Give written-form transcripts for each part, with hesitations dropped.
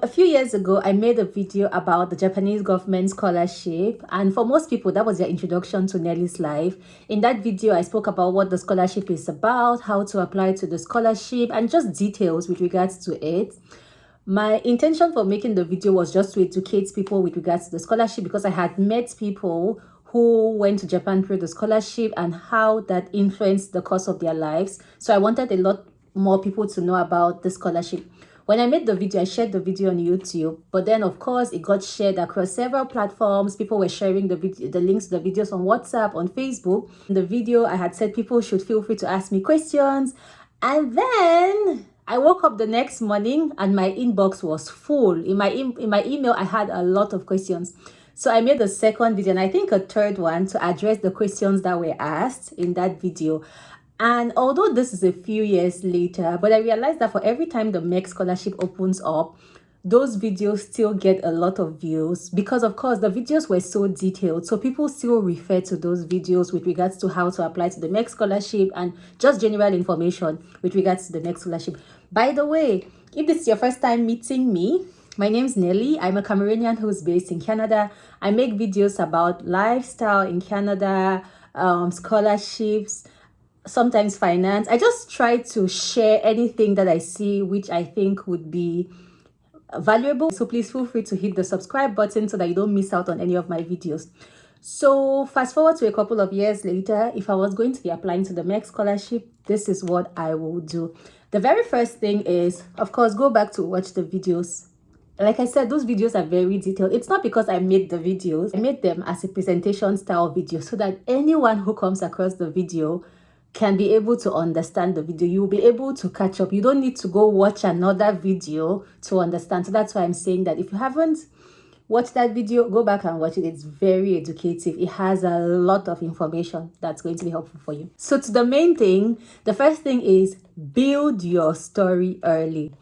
A few years ago, I made a video about the Japanese government scholarship, and for most people, that was their introduction to Nelly's life. In that video, I spoke about what the scholarship is about, how to apply to the scholarship, and just details with regards to it. My intention for making the video was just to educate people with regards to the scholarship, because I had met people who went to Japan through the scholarship and how that influenced the course of their lives. So I wanted a lot more people to know about the scholarship. When I made the video, I shared the video on YouTube, but then of course it got shared across several platforms. People were sharing the links to the videos on WhatsApp, on Facebook. In the video, I had said people should feel free to ask me questions. And then I woke up the next morning and my inbox was full. In my email, I had a lot of questions. So I made a second video, and I think a third one, to address the questions that were asked in that video. And although this is a few years later, but I realized that for every time the MEXT scholarship opens up, those videos still get a lot of views, because of course the videos were so detailed. So people still refer to those videos with regards to how to apply to the MEXT scholarship and just general information with regards to the MEXT scholarship. By the way, if this is your first time meeting me, my name's Nelly. I'm a Cameroonian who's based in Canada. I make videos about lifestyle in Canada, scholarships, sometimes finance. I just try to share anything that I see which I think would be valuable. So please feel free to hit the subscribe button so that you don't miss out on any of my videos. So fast forward to a couple of years later, if I was going to be applying to the MEXT scholarship, this is what I will do. The very first thing is, of course, go back to watch the videos. Like I said, those videos are very detailed. It's not because I made the videos. I made them as a presentation style video so that anyone who comes across the video can be able to understand the video. You'll be able to catch up. You don't need to go watch another video to understand. So that's why I'm saying that if you haven't watched that video, go back and watch it. It's very educative. It has a lot of information that's going to be helpful for you. So to the main thing, the first thing is build your story early.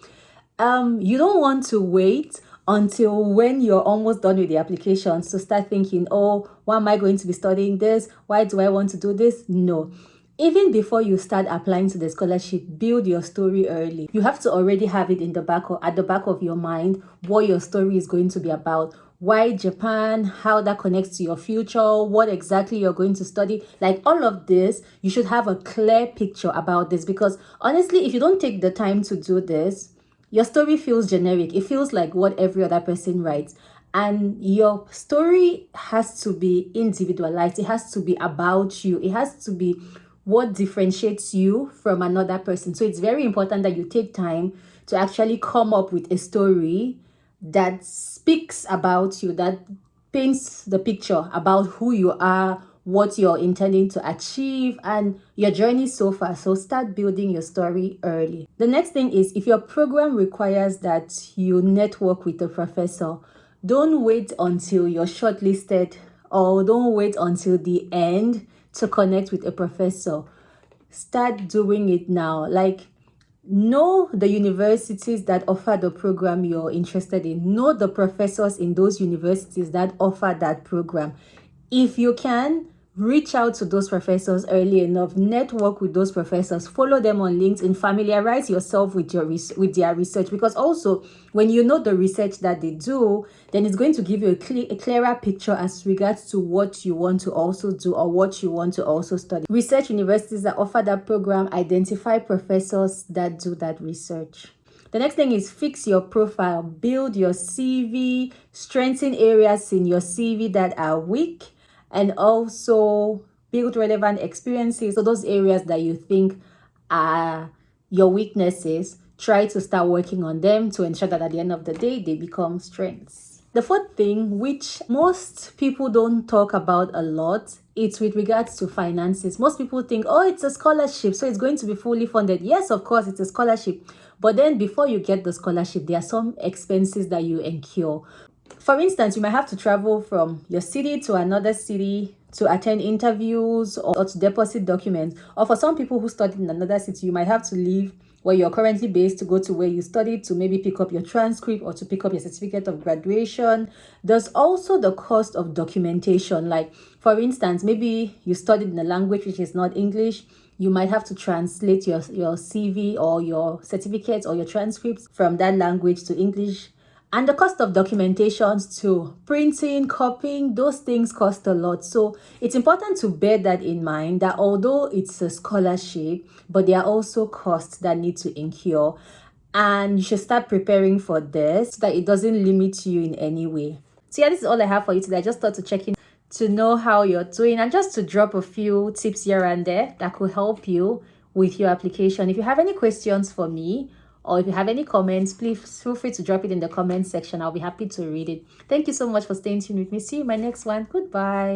You don't want to wait until when you're almost done with the applications to start thinking, oh, why am I going to be studying this? Why do I want to do this? No. Even before you start applying to the scholarship, build your story early. You have to already have it in the back or at the back of your mind what your story is going to be about. Why Japan, how that connects to your future, what exactly you're going to study. Like all of this, you should have a clear picture about this, because honestly, if you don't take the time to do this, your story feels generic. It feels like what every other person writes. And your story has to be individualized. It has to be about you. It has to be what differentiates you from another person. So it's very important that you take time to actually come up with a story that speaks about you, that paints the picture about who you are, what you're intending to achieve, and your journey so far. So start building your story early. The next thing is, if your program requires that you network with a professor, don't wait until you're shortlisted, or don't wait until the end to connect with a professor. Start doing it now. Like, know the universities that offer the program you're interested in. Know the professors in those universities that offer that program. If you can, reach out to those professors early enough, network with those professors, follow them on LinkedIn, familiarize yourself with their research, because also when you know the research that they do, then it's going to give you a clearer picture as regards to what you want to also do or what you want to also study. Research universities that offer that program, identify professors that do that research. The next thing is fix your profile, build your CV, strengthen areas in your CV that are weak, and also build relevant experiences. So those areas that you think are your weaknesses, try to start working on them to ensure that at the end of the day, they become strengths. The fourth thing, which most people don't talk about a lot, it's with regards to finances. Most people think, oh, it's a scholarship, so it's going to be fully funded. Yes, of course, it's a scholarship. But then before you get the scholarship, there are some expenses that you incur. For instance, you might have to travel from your city to another city to attend interviews or to deposit documents. Or for some people who studied in another city, you might have to leave where you're currently based to go to where you studied to maybe pick up your transcript or to pick up your certificate of graduation. There's also the cost of documentation. Like, for instance, maybe you studied in a language which is not English. You might have to translate your CV or your certificates or your transcripts from that language to English. And the cost of documentations too, printing, copying, those things cost a lot. So it's important to bear that in mind, that although it's a scholarship, but there are also costs that need to incur. And you should start preparing for this so that it doesn't limit you in any way. So yeah, this is all I have for you today. I just thought to check in to know how you're doing and just to drop a few tips here and there that could help you with your application. If you have any questions for me, or if you have any comments, please feel free to drop it in the comment section. I'll be happy to read it. Thank you so much for staying tuned with me. See you in my next one. Goodbye.